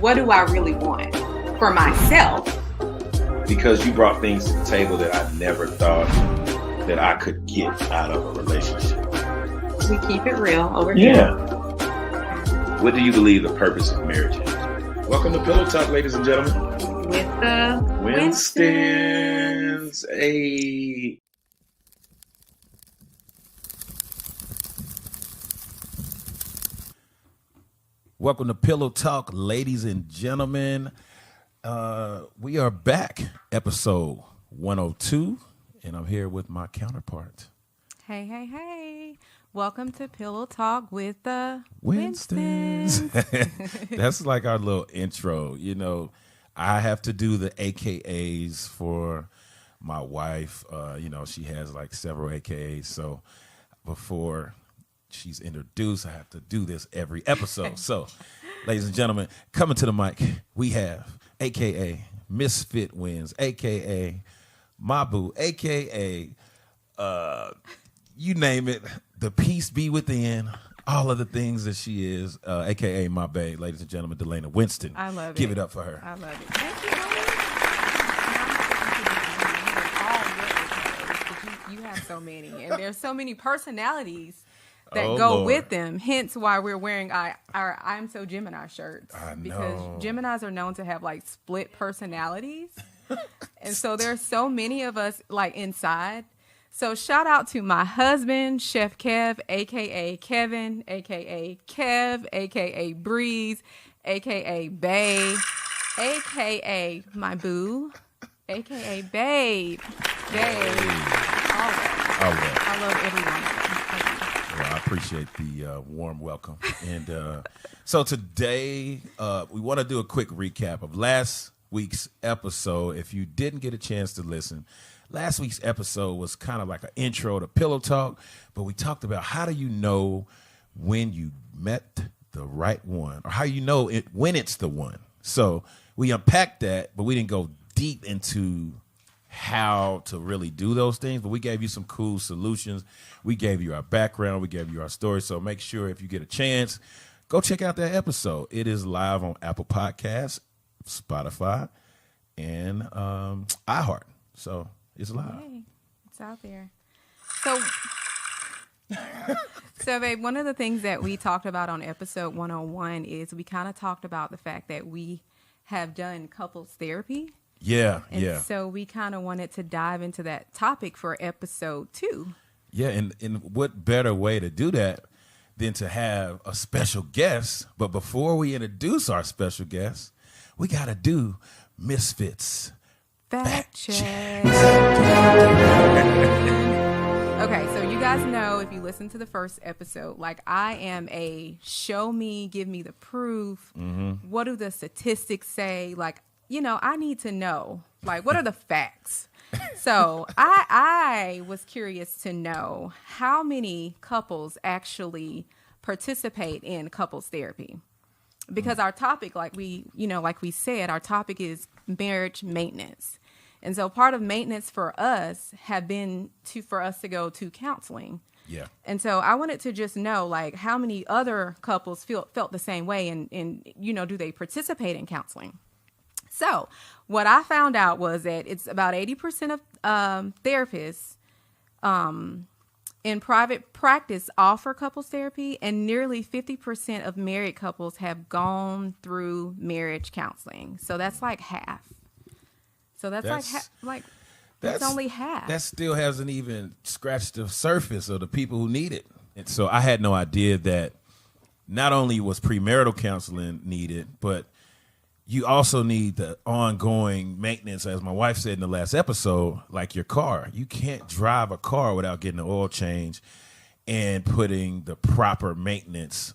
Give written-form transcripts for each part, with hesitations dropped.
what do I really want for myself? Because you brought things to the table that I never thought that I could get out of a relationship. We keep it real over here. Yeah. What do you believe the purpose of marriage is? Welcome to Pillow Talk, ladies and gentlemen. With the Winstons. Hey. Welcome to Pillow Talk, ladies and gentlemen. We are back, episode 102, and I'm here with my counterpart. Hey. Welcome to Pillow Talk with the Winstons. That's like our little intro. You know, I have to do the AKAs for my wife. She has like several AKAs. So before she's introduced, I have to do this every episode. So, ladies and gentlemen, coming to the mic, we have AKA Misfit Wins, AKA Mabu, AKA you name it, the peace be within, all of the things that she is, AKA my babe, ladies and gentlemen, Delana Winston. I love it. Give it up for her. I love it. Thank you. You have so many, and there's so many personalities that go Lord. with them. Hence why we're wearing our I'm So Gemini shirts. I know. Because Geminis are known to have like split personalities. And so there's so many of us like inside. So shout out to my husband, Chef Kev, a.k.a. Kevin, a.k.a. Kev, a.k.a. Breeze, a.k.a. Babe, a.k.a. my boo, a.k.a. Babe. I love everyone. Well, I appreciate the warm welcome. And so today, we want to do a quick recap of last week's episode. If you didn't get a chance to listen, last week's episode was kind of like an intro to Pillow Talk, but we talked about how do you know when you met the right one, or how you know it when it's the one. So we unpacked that, but we didn't go deep into how to really do those things, but we gave you some cool solutions. We gave you our background. We gave you our story. So make sure if you get a chance, go check out that episode. It is live on Apple Podcasts, Spotify, and iHeart. So it's live. Hey, it's out there. So babe, one of the things that we talked about on episode 101 is we kind of talked about the fact that we have done couples therapy. Yeah. So we kind of wanted to dive into that topic for episode 2. Yeah, and what better way to do that than to have a special guest? But before we introduce our special guest, we got to do Misfits Fact check. Okay, so you guys know, if you listen to the first episode, like I am a show me, give me the proof. Mm-hmm. What do the statistics say? Like, I need to know, like, what are the facts? So I was curious to know how many couples actually participate in couples therapy. Because our topic, like we said, our topic is marriage maintenance. And so part of maintenance for us have been for us to go to counseling. Yeah. And so I wanted to just know, like, how many other couples felt the same way and do they participate in counseling? So what I found out was that it's about 80% of therapists in private practice offer couples therapy, and nearly 50% of married couples have gone through marriage counseling. So that's like half. So that's only half. That still hasn't even scratched the surface of the people who need it. And so I had no idea that not only was premarital counseling needed, but you also need the ongoing maintenance, as my wife said in the last episode, like your car. You can't drive a car without getting an oil change and putting the proper maintenance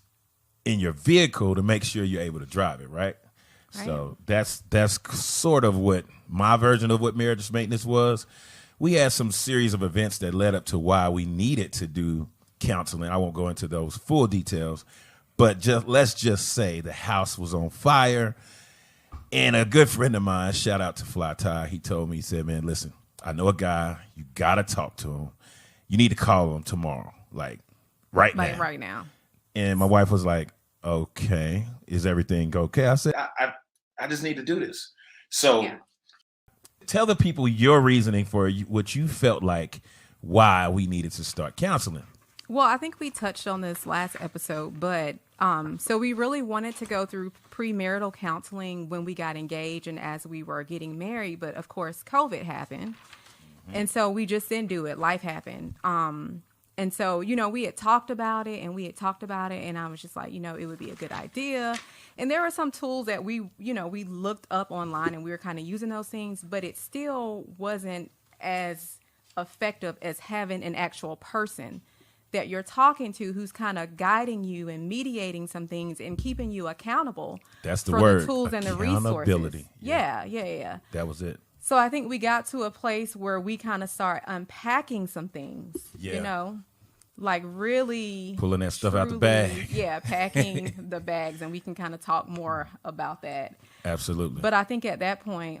in your vehicle to make sure you're able to drive it, right? So that's sort of what my version of what marriage maintenance was. We had some series of events that led up to why we needed to do counseling. I won't go into those full details, but let's just say the house was on fire. And a good friend of mine, shout out to Fly Tie, he told me, he said, man, listen, I know a guy, you got to talk to him. You need to call him tomorrow, like right now. Right now. And my wife was like, Okay. Is everything okay? I said, I just need to do this. So Yeah. tell the people your reasoning for what you felt like why we needed to start counseling. Well, I think we touched on this last episode, but so we really wanted to go through premarital counseling when we got engaged and as we were getting married. But of course, COVID happened. And so we just didn't do it. Life happened. And so, you know, we had talked about it. And I was just like, you know, it would be a good idea. And there were some tools that we looked up online and we were kind of using those things, but it still wasn't as effective as having an actual person that you're talking to who's kind of guiding you and mediating some things and keeping you accountable. That's the for word. the tools and the resources. Accountability. Yeah. That was it. So I think we got to a place where we kind of start unpacking some things, Yeah. you know, like really Pulling that stuff out the truly, bag. Yeah, packing the bags, and we can kind of talk more about that. Absolutely. But I think at that point,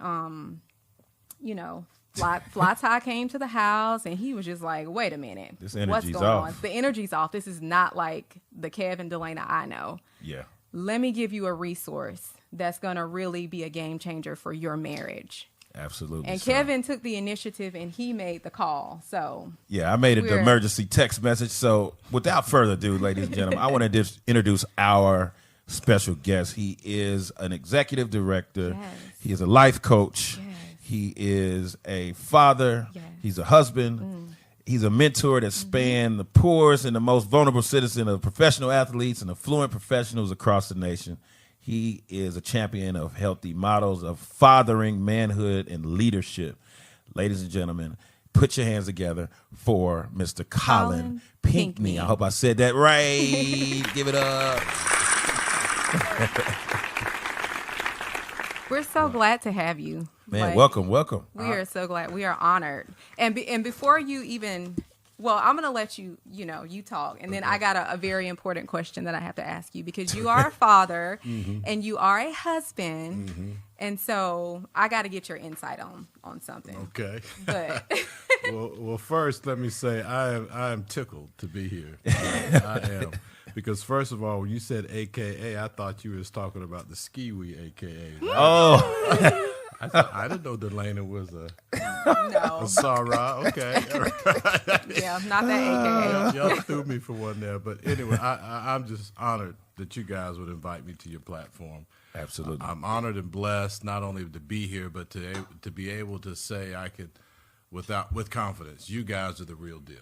you know, Fly Tie came to the house and he was just like, wait a minute. This what's energy's going off. on? The energy's off. This is not like the Kev Delana I know. Yeah. Let me give you a resource that's going to really be a game changer for your marriage. Absolutely. And So, Kevin took the initiative and he made the call. So yeah, I made it the We're- emergency text message. So without further ado, ladies and gentlemen, I want to introduce our special guest. He is an executive director. Yes. He is a life coach. Yes. He is a father. Yes. He's a husband. He's a mentor that spanned the poorest and the most vulnerable citizen of professional athletes and affluent professionals across the nation. He is a champion of healthy models of fathering, manhood, and leadership. Ladies and gentlemen, put your hands together for Mr. Colin Pinkney. I hope I said that right. Give it up. we're so glad to have you. Man, Like, welcome. We are so glad. We are honored. And before you even, well, I'm going to let you talk. And then I got a very important question that I have to ask you because you are a father and you are a husband. And so I got to get your insight on something. Okay. But well, first, let me say I am tickled to be here. I am. Because first of all, when you said AKA, I thought you was talking about the ski-wee AKA. Oh, I didn't know Delana was a no. Sarah. Okay. Yeah, not that AKA. Y'all threw me for one there. But anyway, I'm just honored that you guys would invite me to your platform. absolutely. I'm honored and blessed not only to be here, but to be able to say I could, with confidence, you guys are the real deal.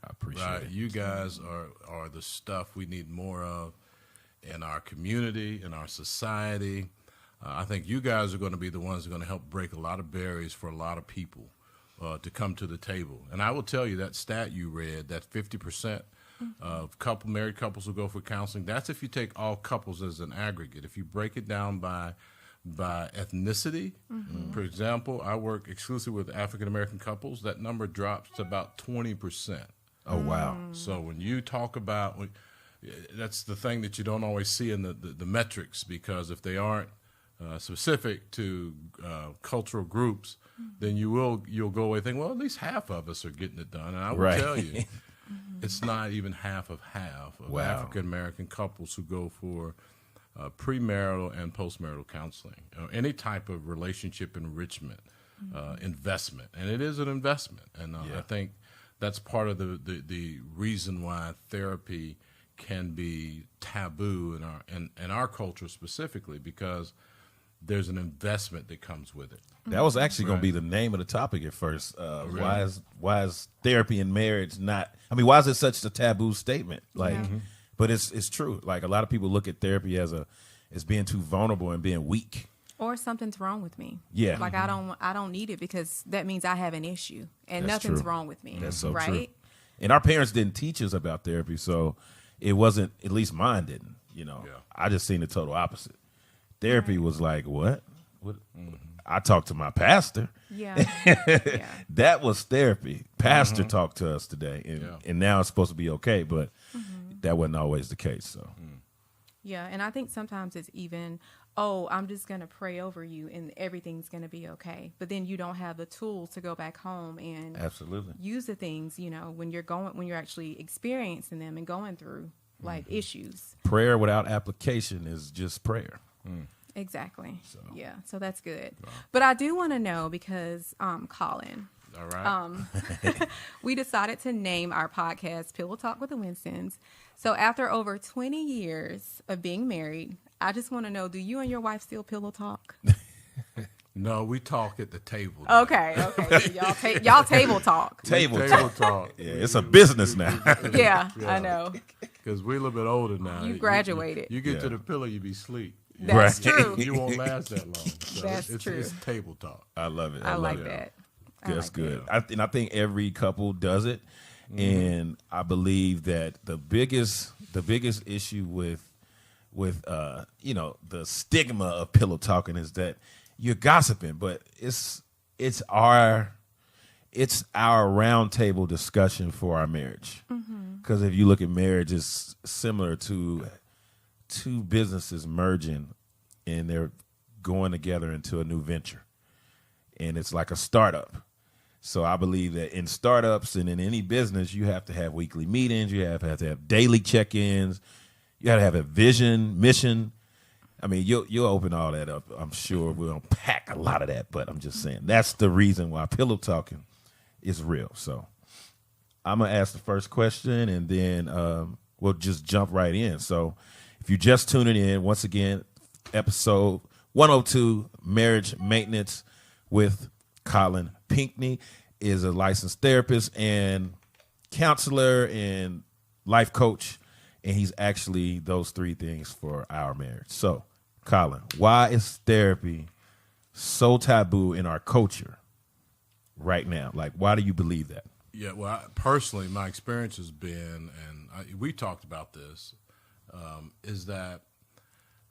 I appreciate Right, it. you guys are the stuff we need more of in our community, in our society. I think you guys are going to be the ones who are going to help break a lot of barriers for a lot of people to come to the table. And I will tell you that stat you read, that 50% of married couples who go for counseling, that's if you take all couples as an aggregate. If you break it down by ethnicity, for example, I work exclusively with African-American couples, that number drops to about 20%. Oh, wow. So when you talk about, that's the thing that you don't always see in the metrics, because if they aren't specific to cultural groups, then you'll go away thinking, well, at least half of us are getting it done. And I will Right. tell you, it's not even half of Wow. African-American couples who go for premarital and postmarital counseling, any type of relationship enrichment, investment. And it is an investment. And I think that's part of the reason why therapy can be taboo in our culture specifically, because there's an investment that comes with it. That was actually going to be the name of the topic at first. Why is therapy in marriage not? I mean, why is it such a taboo statement? Like, but it's true. Like a lot of people look at therapy as being too vulnerable and being weak. Or something's wrong with me. Yeah. Like I don't need it because that means I have an issue and That's nothing's true. wrong with me. That's so right? true. And our parents didn't teach us about therapy, so it wasn't. At least mine didn't. You know, Yeah. I just seen the total opposite. Therapy was like, what? I talked to my pastor. Yeah. Yeah. That was therapy. Pastor talked to us today, and now it's supposed to be okay, but that wasn't always the case. So Yeah, and I think sometimes it's even, oh, I'm just going to pray over you and everything's going to be okay. But then you don't have the tools to go back home and absolutely, use the things, when you're actually experiencing them and going through like issues. Prayer without application is just prayer. Exactly. Yeah, so that's good. But I do want to know because, Colin, All right. we decided to name our podcast Pillow Talk with the Winstons. So after over 20 years of being married, I just want to know, do you and your wife still pillow talk? No, we talk at the table. now. Okay. So y'all table talk. Table talk. Yeah, it's a business now. Yeah, I know. Because we're a little bit older now. You graduated. You get to the pillow, you be sleep. That's Right. true. You won't last that long. So That's it's, true. It's table talk. I love it. I like love it. that. That's like good. I think every couple does it, and I believe that the biggest issue with the stigma of pillow talking is that you're gossiping, but it's our round table discussion for our marriage. Because if you look at marriage, it's similar to two businesses merging and they're going together into a new venture, and it's like a startup. So I believe that in startups and in any business, you have to have weekly meetings. You have to have daily check-ins. You got to have a vision, mission. I mean, you'll open all that up. I'm sure we'll unpack a lot of that, but I'm just saying that's the reason why pillow talking is real. So I'm going to ask the first question, and then we'll just jump right in. So if you're just tuning in, once again, episode 102, Marriage Maintenance with Colin Pinkney, is a licensed therapist and counselor and life coach, and he's actually those three things for our marriage. So, Colin, why is therapy so taboo in our culture right now? Like, why do you believe that? Yeah, well, personally, my experience has been, and we talked about this, is that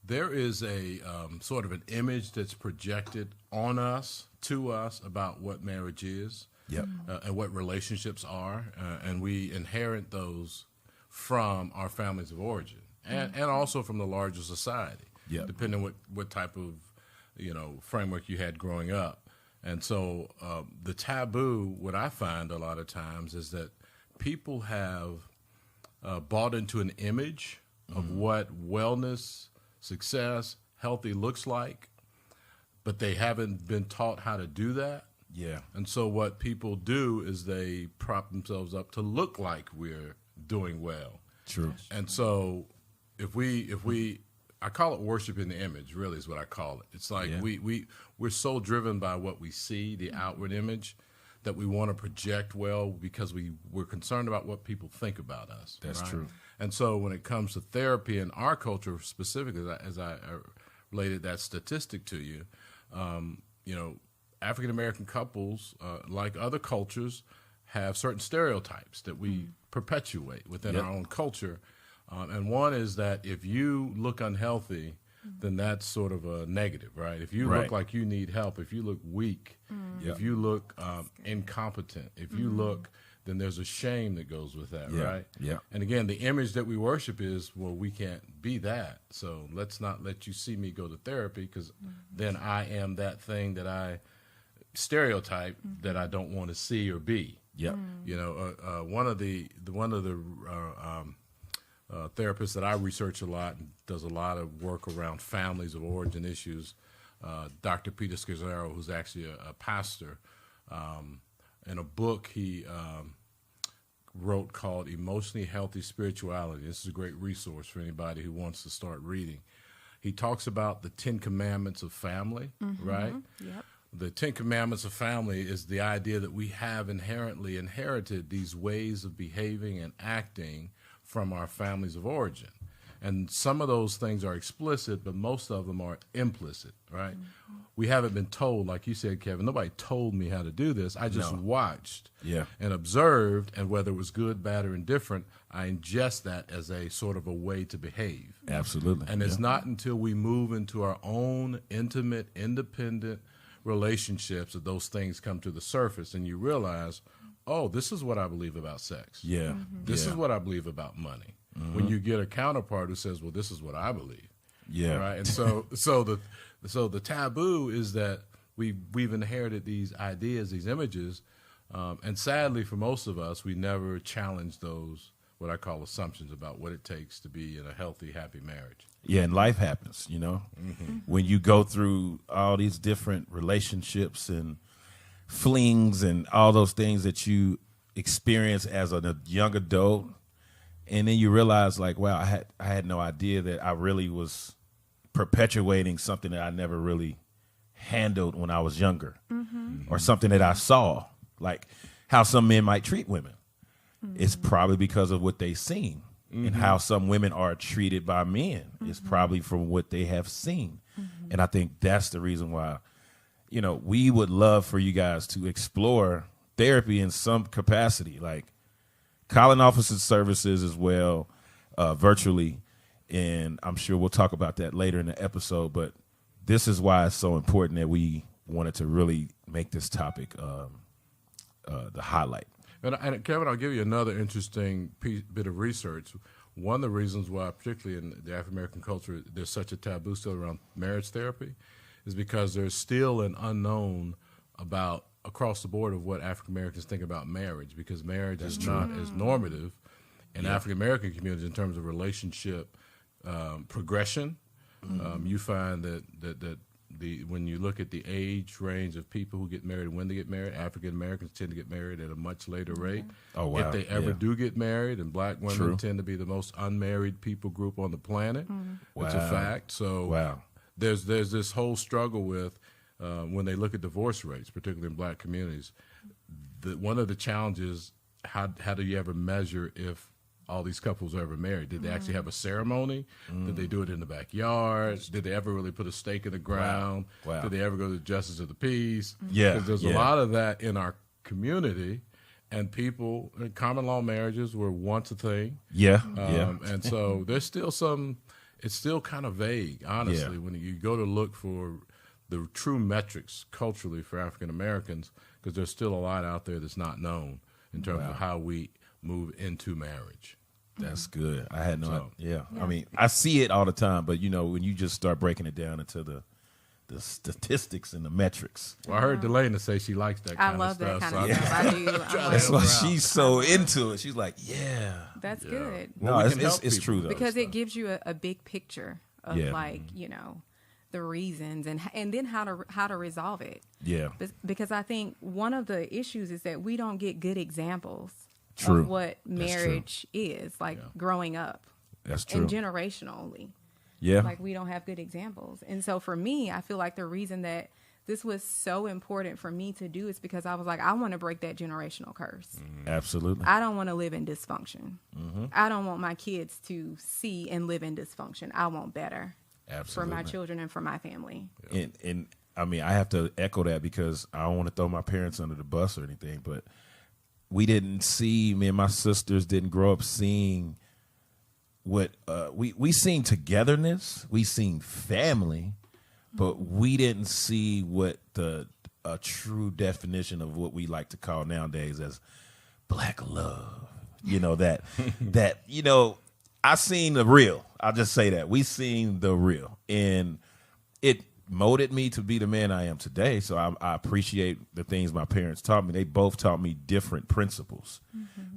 there is a sort of an image that's projected on us, to us, about what marriage is, and what relationships are, and we inherit those from our families of origin, and also from the larger society, depending on what type of framework you had growing up. And so the taboo, what I find a lot of times, is that people have bought into an image of what wellness, success, healthy looks like, but they haven't been taught how to do that. Yeah. And so what people do is they prop themselves up to look like we're doing well. True. And so if we I call it worshiping the image, really is what I call it. It's like we're so driven by what we see, the outward image, that we want to project well because we're concerned about what people think about us. That's right? true. And so when it comes to therapy in our culture specifically, as I related that statistic to you, African-American couples, like other cultures, have certain stereotypes that we perpetuate within our own culture. And one is that if you look unhealthy, then that's sort of a negative, right? If you look like you need help, if you look weak, if you look incompetent, if you look, then there's a shame that goes with that, right? Yeah. And again, the image that we worship is, well, we can't be that. So let's not let you see me go to therapy because then I am that thing that I stereotype that I don't want to see or be. Yep. One of the therapists that I research a lot and does a lot of work around families of origin issues, Dr. Peter Scazzaro, who's actually a pastor, in a book he wrote called Emotionally Healthy Spirituality. This is a great resource for anybody who wants to start reading. He talks about the 10 Commandments of family, right? Yep. The 10 Commandments of family is the idea that we have inherently inherited these ways of behaving and acting from our families of origin. And some of those things are explicit, but most of them are implicit, right? We haven't been told, like you said, Kevin, nobody told me how to do this. I just watched and observed, and whether it was good, bad, or indifferent, I ingest that as a sort of a way to behave. Absolutely. And it's not until we move into our own intimate, independent relationships that those things come to the surface, and you realize, oh, this is what I believe about sex. Yeah. This is what I believe about money. When you get a counterpart who says, well, this is what I believe. Yeah. Right. And so the taboo is that we've inherited these ideas, these images, and sadly for most of us, we never challenge those, what I call assumptions about what it takes to be in a healthy, happy marriage. Yeah, and life happens, when you go through all these different relationships and flings and all those things that you experience as a young adult, and then you realize, like, wow, I had no idea that I really was perpetuating something that I never really handled when I was younger, or something that I saw, like how some men might treat women. It's probably because of what they've seen. And how some women are treated by men is probably from what they have seen. And I think that's the reason why, we would love for you guys to explore therapy in some capacity. Like, Colin offers his services as well, virtually. And I'm sure we'll talk about that later in the episode. But this is why it's so important that we wanted to really make this topic the highlight. And Kevin, I'll give you another interesting bit of research. One of the reasons why, particularly in the African-American culture, there's such a taboo still around marriage therapy is because there's still an unknown about across the board of what African-Americans think about marriage, because marriage is not as normative in African-American communities in terms of relationship progression. You find that when you look at the age range of people who get married and when they get married, African Americans tend to get married at a much later rate. Oh, wow. If they ever do get married, and black women tend to be the most unmarried people group on the planet. It's a fact. So there's this whole struggle with when they look at divorce rates, particularly in black communities. One of the challenges, how do you ever measure if all these couples are ever married? Did they actually have a ceremony? Did they do it in the backyard? Did they ever really put a stake in the ground? Wow. Did they ever go to the justice of the peace? Yeah, because there's a lot of that in our community, and people, common law marriages were once a thing. And so there's still it's still kind of vague, honestly, when you go to look for the true metrics culturally for African Americans, because there's still a lot out there that's not known in terms of how we move into marriage. That's good. I had no idea. I mean, I see it all the time, but when you just start breaking it down into the statistics and the metrics. Well, I heard Delana say she likes that kind of stuff. I love that kind of stuff. I do. That's why she's so into it. She's like, that's good. No, it's true though. Because it gives you a big picture of the reasons and then how to resolve it. Yeah. Because I think one of the issues is that we don't get good examples of what marriage is, like growing up. That's true. And generationally. Yeah. Like, we don't have good examples. And so for me, I feel like the reason that this was so important for me to do is because I was like, I want to break that generational curse. Absolutely. I don't want to live in dysfunction. I don't want my kids to see and live in dysfunction. I want better. Absolutely. For my children and for my family. And I mean, I have to echo that because I don't want to throw my parents under the bus or anything, but me and my sisters didn't grow up seeing what we seen togetherness, we seen family, but we didn't see what a true definition of what we like to call nowadays as black love. I seen the real. I'll just say that. We seen the real. And it molded me to be the man I am today. So I appreciate the things my parents taught me. They both taught me different principles.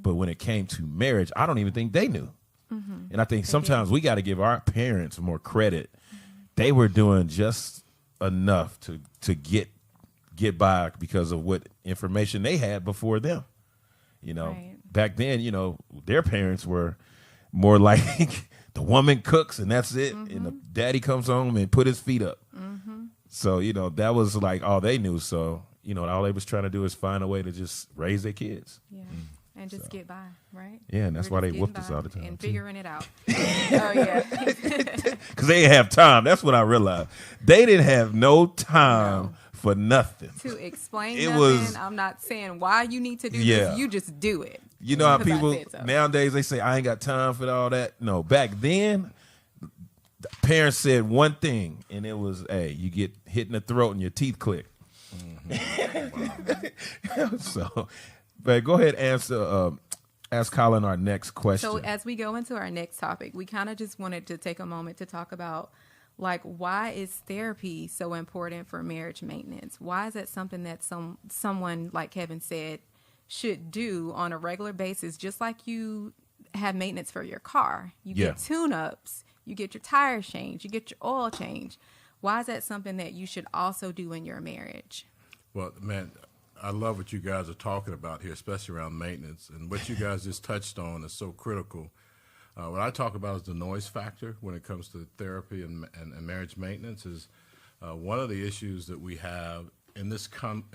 But when it came to marriage, I don't even think they knew. And I think sometimes we got to give our parents more credit. They were doing just enough to get by because of what information they had before them. Back then, their parents were more like the woman cooks and that's it. And the daddy comes home and put his feet up. So, that was like all they knew. So, all they was trying to do is find a way to just raise their kids. Yeah. And just get by, right? Yeah, and that's why they whooped us all the time. And figuring it out. Oh, yeah. Because they didn't have time. That's what I realized. They didn't have no time for nothing. To explain nothing. I'm not saying why you need to do this. You just do it. You know how people nowadays, they say, I ain't got time for all that. No, back then, the parents said one thing, and it was, hey, you get hit in the throat and your teeth click. So... But go ahead and ask Colin our next question. So as we go into our next topic, we kind of just wanted to take a moment to talk about, like, why is therapy so important for marriage maintenance? Why is that something that someone, like Kevin said, should do on a regular basis, just like you have maintenance for your car. You Yeah. get tune-ups. You get your tires changed. You get your oil changed. Why is that something that you should also do in your marriage? Well, man, I love what you guys are talking about here, especially around maintenance. And what you guys just touched on is so critical. What I talk about is the noise factor when it comes to therapy and marriage maintenance is one of the issues that we have in this country,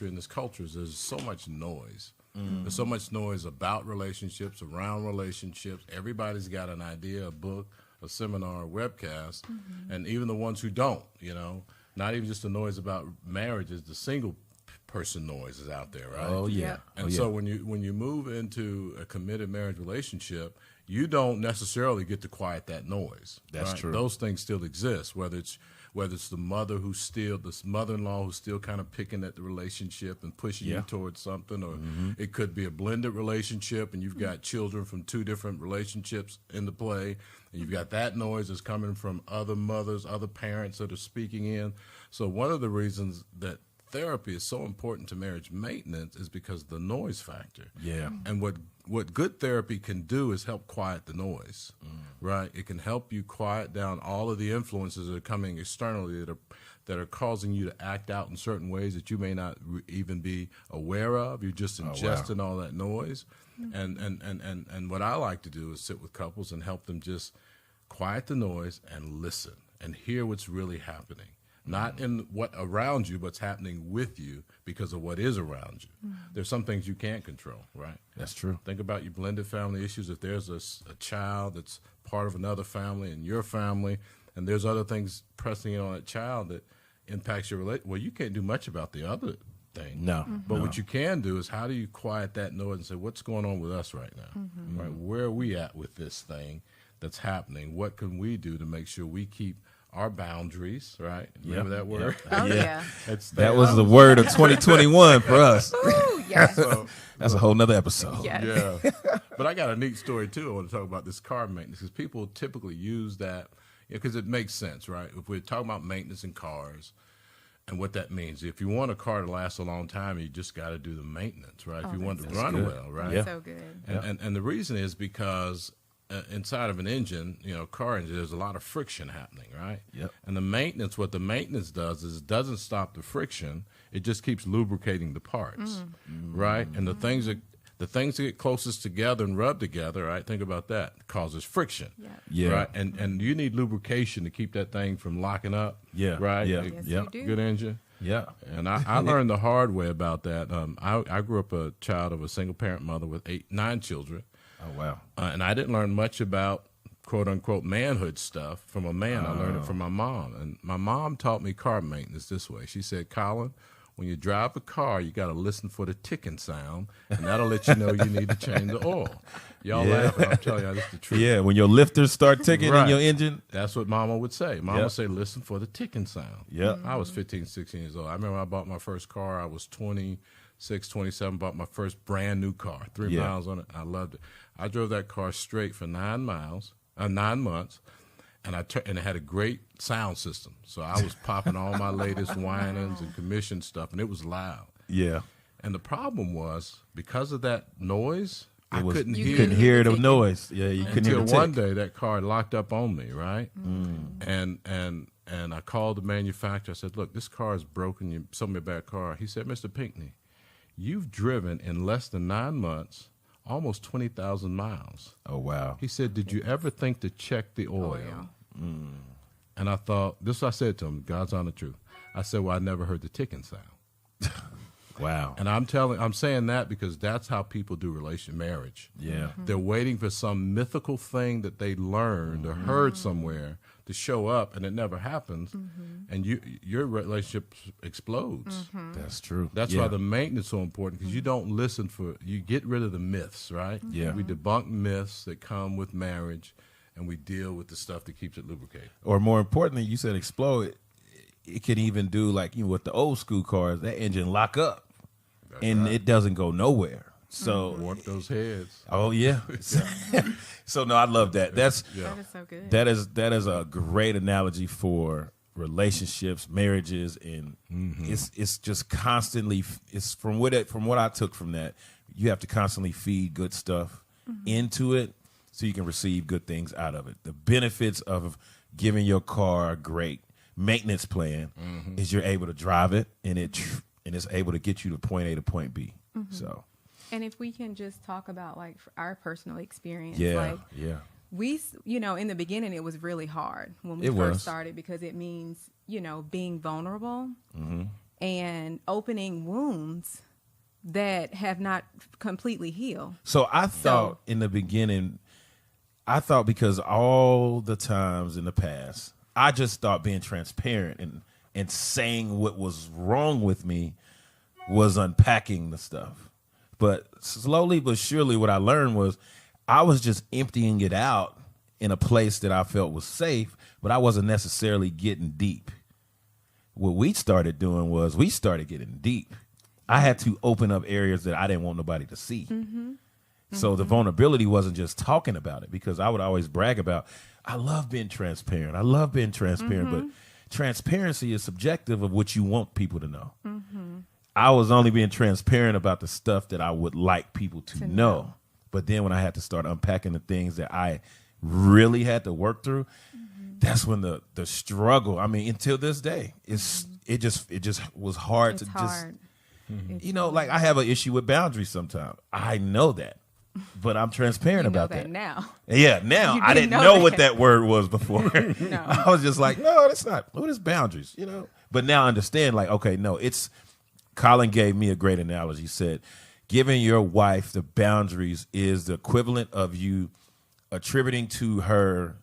in this culture, is there's so much noise. There's so much noise about relationships, around relationships. Everybody's got an idea, a book, a seminar, a webcast, and even the ones who don't, not even just the noise about marriage, is the single person noise is out there, right? Oh yeah. Yep. And so when you move into a committed marriage relationship, you don't necessarily get to quiet that noise. That's right? true. Those things still exist, whether it's the mother-in-law who's still kind of picking at the relationship and pushing you towards something, or it could be a blended relationship and you've got children from two different relationships into play, and you've got that noise that's coming from other mothers, other parents that are speaking in. So one of the reasons that therapy is so important to marriage maintenance is because of the noise factor. Yeah. And what good therapy can do is help quiet the noise, right? It can help you quiet down all of the influences that are coming externally that are causing you to act out in certain ways that you may not even be aware of. You're just ingesting all that noise. And what I like to do is sit with couples and help them just quiet the noise and listen and hear what's really happening. Not in what around you, but what's happening with you because of what is around you. There's some things you can't control, right? That's true. Think about your blended family issues. If there's a child that's part of another family and your family, and there's other things pressing in on that child that impacts your relationship, well, you can't do much about the other thing. No. But what you can do is how do you quiet that noise and say, what's going on with us right now? Right? Where are we at with this thing that's happening? What can we do to make sure we keep our boundaries, right? Remember that word? Oh, yeah. That was the word of 2021 for us. Ooh, yes. That's a whole nother episode. Yes. Yeah. But I got a neat story, too. I want to talk about this car maintenance because people typically use that because it makes sense, right? If we're talking about maintenance in cars and what that means, if you want a car to last a long time, you just got to do the maintenance, right? If you want it to run well, right? Yeah. So good. And the reason is because inside of an engine, car engine, there's a lot of friction happening, right? Yep. And what the maintenance does is it doesn't stop the friction; it just keeps lubricating the parts, right? And the things that get closest together and rub together, right? Think about that. It causes friction, Yeah. right? And you need lubrication to keep that thing from locking up, Yeah. right? Yeah. Yes, Yeah. you do. Good engine. Yeah. And I learned the hard way about that. I grew up a child of a single parent mother with 9 children. Oh wow. And I didn't learn much about quote unquote manhood stuff from a man. I learned it from my mom. And my mom taught me car maintenance this way. She said, Colin, when you drive a car, you got to listen for the ticking sound, and that'll let you know you need to change the oil. Y'all laughing, I'm telling you, that's the truth. Yeah, when your lifters start ticking in your engine. That's what Mama would say. Mama would say, listen for the ticking sound. Yeah. I was 15, 16 years old. I remember I bought my first car. I was 26, 27, bought my first brand new car, 3 miles on it. I loved it. I drove that car straight for 9 months, and it had a great sound system. So I was popping all my latest whinings and commission stuff, and it was loud. Yeah. And the problem was, because of that noise, I couldn't You hear Couldn't it. hear the noise. Yeah, you couldn't hear Until the tick. one day that car locked up on me, right? And I called the manufacturer. I said, look, this car is broken. You sold me a bad car. He said, Mr. Pinkney, you've driven in less than 9 months almost 20,000 miles. Oh wow. He said, did you ever think to check the oil? And I thought, this is what I said to him, God's honest truth. I said, well, I never heard the ticking sound. Wow. And I'm saying that because that's how people do marriage. Yeah. They're waiting for some mythical thing that they learned or heard somewhere to show up, and it never happens, and your relationship explodes. That's true. That's why the maintenance is so important, because you don't listen you get rid of the myths, right? Yeah. We debunk myths that come with marriage, and we deal with the stuff that keeps it lubricated. Or more importantly, you said explode. It can even do like with the old school cars, that engine lock up, and it doesn't go nowhere. So Warp those heads. oh yeah. So no, I love that. That is so good. That is a great analogy for relationships, marriages, and it's just constantly. It's from what I took from that. You have to constantly feed good stuff into it so you can receive good things out of it. The benefits of giving your car a great maintenance plan is you're able to drive it, and it's able to get you to point A to point B. So, and if we can just talk about like our personal experience, we, in the beginning, it was really hard when we first started because it means, being vulnerable and opening wounds that have not completely healed. So I thought in the beginning, because all the times in the past, I just thought being transparent and saying what was wrong with me was unpacking the stuff. But slowly but surely what I learned was I was just emptying it out in a place that I felt was safe, but I wasn't necessarily getting deep. What we started doing was we started getting deep. I had to open up areas that I didn't want nobody to see. So the vulnerability wasn't just talking about it, because I would always brag about, I love being transparent. But transparency is subjective of what you want people to know. I was only being transparent about the stuff that I would like people to know. But then when I had to start unpacking the things that I really had to work through, that's when the struggle, I mean, until this day, it just was hard. Like I have an issue with boundaries sometimes. I know that. But I'm transparent about that now. Yeah, now I didn't know what that word was before. No. I was just like, no, that's not. What is boundaries? But now I understand. Like, okay, no, it's. Colin gave me a great analogy. He said, giving your wife the boundaries is the equivalent of you attributing to her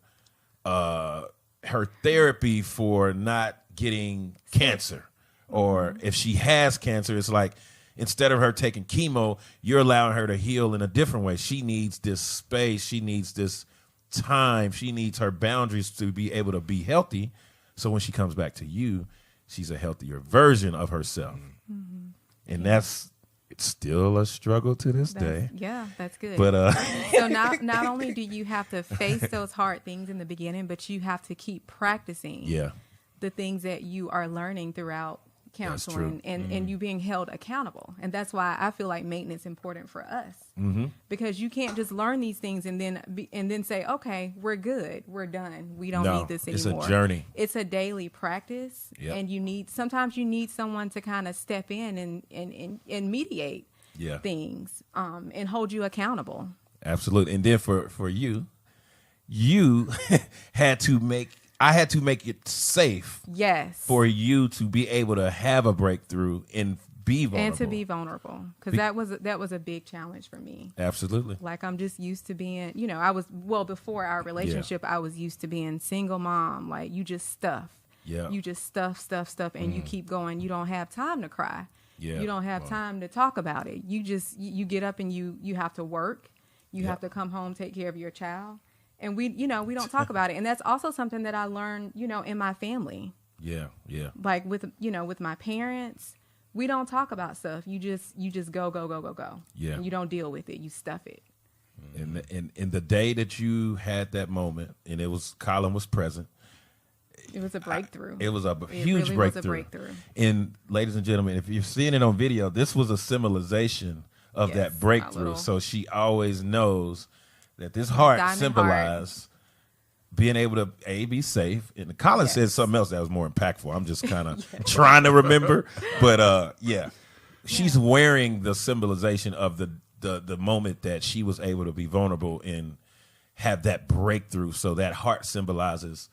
her therapy for not getting cancer, or if she has cancer, it's like, instead of her taking chemo, you're allowing her to heal in a different way. She needs this space. She needs this time. She needs her boundaries to be able to be healthy. So when she comes back to you, she's a healthier version of herself. And it's still a struggle to this day. Yeah, that's good. But so not only do you have to face those hard things in the beginning, but you have to keep practicing the things that you are learning throughout counseling and you being held accountable. And that's why I feel like maintenance is important for us, because you can't just learn these things and then say, okay, we're good, we're done, we don't need this anymore. It's a journey. It's a daily practice. And sometimes you need someone to kind of step in and mediate things and hold you accountable. Absolutely. And then for you I had to make it safe for you to be able to have a breakthrough and be vulnerable. And to be vulnerable. Because that was a big challenge for me. Absolutely. Like, I'm just used to being, before our relationship, I was used to being single mom. Like, you just stuff. Yeah. You just stuff, and you keep going. You don't have time to cry. Yeah. You don't have time to talk about it. You get up and you have to work. You have to come home, take care of your child. And we don't talk about it. And that's also something that I learned, in my family. Yeah, yeah. Like with my parents, we don't talk about stuff. You just go. Yeah. And you don't deal with it. You stuff it. And in the day that you had that moment, and Colin was present. It was a breakthrough. It was a huge breakthrough. Was a breakthrough. And ladies and gentlemen, if you're seeing it on video, this was a symbolization of that breakthrough. So she always knows that this heart symbolized being able to be safe. And Colin said something else that was more impactful. I'm just kind of trying to remember, but she's wearing the symbolization of the moment that she was able to be vulnerable and have that breakthrough. So that heart symbolizes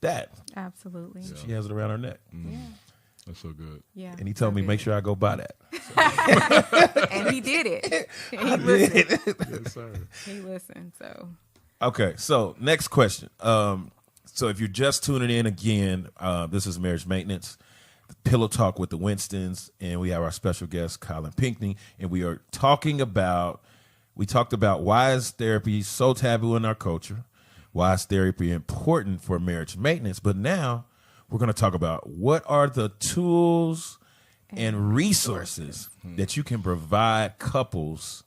that. Absolutely. So she has it around her neck. Yeah. That's so good. Yeah. And he told me, make sure I go buy that. And he did it. And he listened. Yes, sir. He listened. So. Okay. So next question. So if you're just tuning in again, this is Marriage Maintenance, Pillow Talk with the Winstons, and we have our special guest, Colin Pinkney, and we talked about why is therapy so taboo in our culture, why is therapy important for marriage maintenance, but now we're going to talk about what are the tools and resources that you can provide couples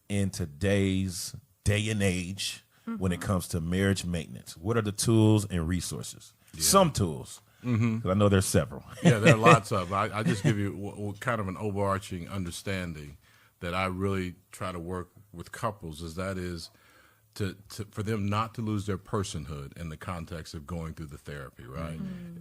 in today's day and age when it comes to marriage maintenance. What are the tools and resources? Yeah. Some tools, because I know there's several. Yeah, there are lots of. I just give you kind of an overarching understanding that I really try to work with couples is to for them not to lose their personhood in the context of going through the therapy, right?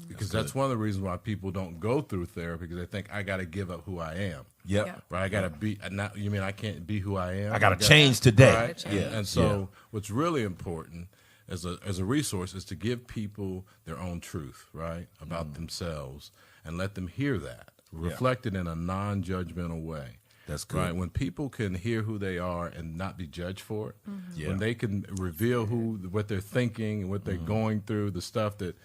Because that's one of the reasons why people don't go through therapy, because they think I got to give up who I am. Yep. Right, I gotta be. Not, you mean I can't be who I am? I gotta change today. Right? And so, what's really important as a resource is to give people their own truth, right, about themselves, and let them hear that reflected in a non-judgmental way. That's good. Right, when people can hear who they are and not be judged for it, when they can reveal what they're thinking and what they're going through, the stuff that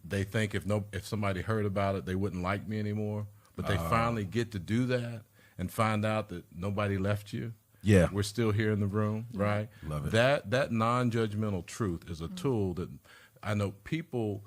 they think if somebody heard about it, they wouldn't like me anymore. But they finally get to do that and find out that nobody left you. Yeah. We're still here in the room, right? Love it. That non-judgmental truth is a tool that I know people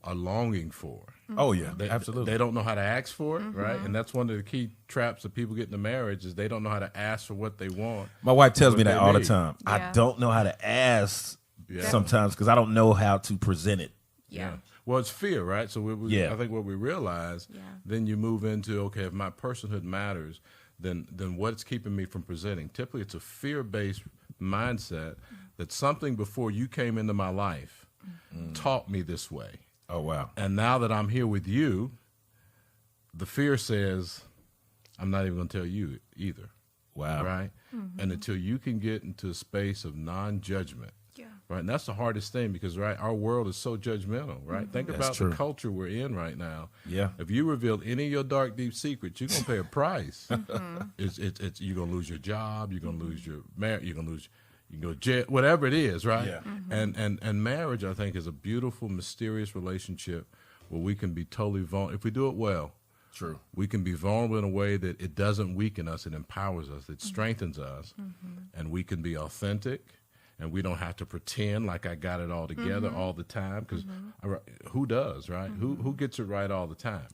are longing for. Oh yeah, They, absolutely. They don't know how to ask for it, right? And that's one of the key traps that people get in a marriage is they don't know how to ask for what they want. My wife tells what me that they all the need. time. I Yeah. don't know how to ask sometimes because I don't know how to present it. Yeah. Well, it's fear, right? So I think what we realize, then you move into, okay, if my personhood matters, then what's keeping me from presenting? Typically, it's a fear-based mindset that something before you came into my life taught me this way. Oh wow. And now that I'm here with you, the fear says, I'm not even going to tell you either. Wow. Right? And until you can get into a space of non-judgment, right? And that's the hardest thing because, right, our world is so judgmental, right? Think That's about true. the culture we're in right now. Yeah. If you reveal any of your dark, deep secrets, you're going to pay a price. It's you're going to lose your job. You're going to lose your marriage. You're going to lose. You can go to jail, whatever it is, right? Yeah. And marriage, I think, is a beautiful, mysterious relationship where we can be totally vulnerable. If we do it well, True. we can be vulnerable in a way that it doesn't weaken us, it empowers us, it strengthens us, and we can be authentic, and we don't have to pretend like I got it all together all the time, because who does, right? Who gets it right all the time?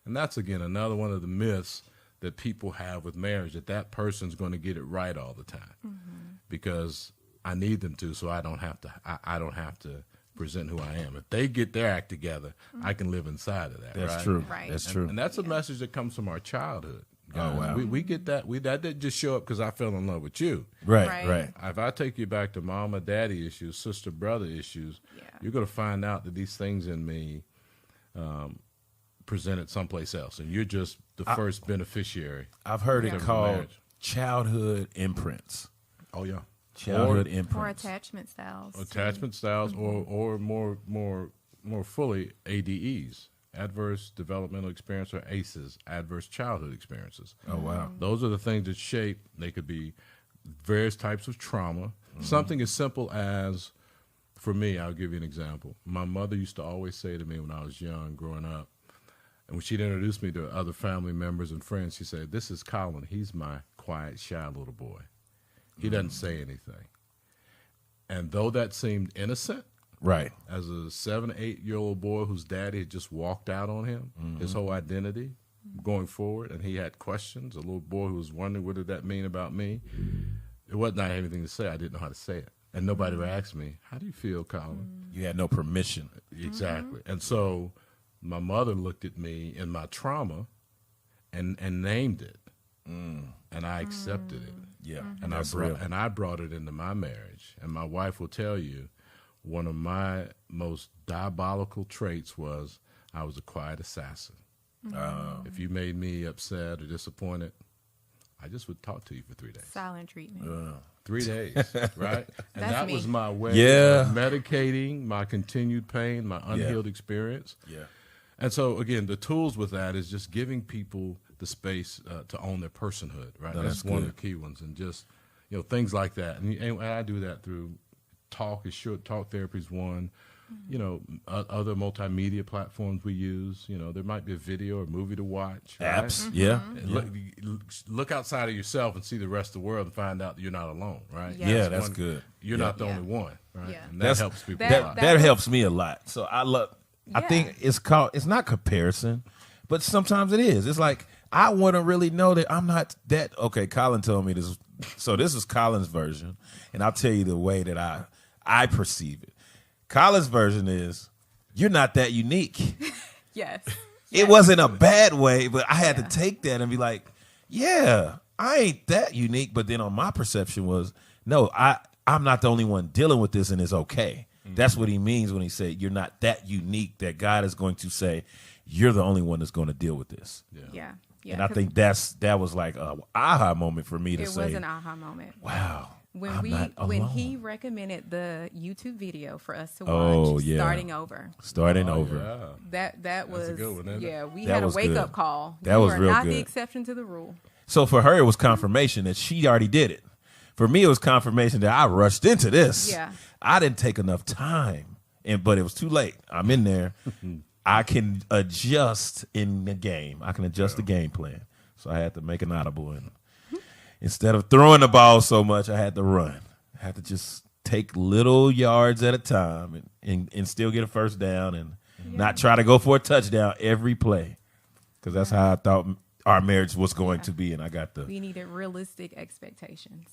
And that's, again, another one of the myths that people have with marriage, that person's going to get it right all the time, because I need them to, so I don't have to present who I am. If they get their act together, I can live inside of that. That's right? true. Right. That's true. And that's a message that comes from our childhood. Oh, wow. We get that. That didn't just show up because I fell in love with you. Right. If I take you back to mama, daddy issues, sister, brother issues, you're going to find out that these things in me presented someplace else, and you're just the first beneficiary. I've heard it of called marriage. childhood imprints. Oh yeah, Childhood Or imprints. attachment styles. attachment styles, or more fully ADEs, adverse developmental experience, or ACEs, adverse childhood experiences. Oh wow. Those are the things that shape. They could be various types of trauma. Something as simple as, for me, I'll give you an example. My mother used to always say to me when I was young, growing up, and when she'd introduce me to other family members and friends, she said, "This is Colin. He's my quiet, shy little boy. He doesn't say anything." And though that seemed innocent, Right. as a 7, 8-year-old boy whose daddy had just walked out on him, his whole identity going forward, and he had questions, a little boy who was wondering, what did that mean about me? It wasn't I had anything to say. I didn't know how to say it. And nobody would ask me, how do you feel, Colin? You had no permission. Exactly. And so my mother looked at me in my trauma and named it. And I accepted it. Yeah. And I brought it into my marriage. And my wife will tell you, one of my most diabolical traits was I was a quiet assassin. If you made me upset or disappointed, I just would talk to you for 3 days. Silent treatment. 3 days, right? And That's that me. was my way Yeah. of medicating my continued pain, my unhealed experience. Yeah. And so, again, the tools with that is just giving people the space to own their personhood, right? No, that's that's one good. of the key ones. And just, things like that. And I do that through talk therapy is one. Other multimedia platforms we use. There might be a video or movie to watch. Right? Apps. Yeah. And look outside of yourself and see the rest of the world and find out that you're not alone, right? Yeah, that's good. You're not the only one, right? Yeah. And that helps people a That- lot. That helps me a lot. So I love. I Yeah. think it's not comparison, but sometimes it is. It's like I want to really know that I'm not that. Okay, Colin told me this. So this is Colin's version, and I'll tell you the way that I perceive it. Colin's version is you're not that unique. Yes. It wasn't a bad way, but I had to take that and be like, yeah, I ain't that unique. But then on my perception was, no, I'm not the only one dealing with this, and it's okay. That's what he means when he said you're not that unique, that God is going to say you're the only one that's going to deal with this. Yeah. And I think that was like a aha moment for me to say. It was an aha moment. Wow. When he recommended the YouTube video for us to watch, Starting Over. Yeah. That was a good one, isn't it? Yeah, we That had a was wake good. up call. That was were real not good. the exception to the rule. So for her, it was confirmation that she already did it. For me, it was confirmation that I rushed into this. Yeah. I didn't take enough time, but it was too late. I'm in there. I can adjust in the game. I can adjust the game plan. So I had to make an audible. And instead of throwing the ball so much, I had to run. I had to just take little yards at a time and still get a first down and not try to go for a touchdown every play. Because that's how I thought our marriage was going to be, and I got We needed realistic expectations.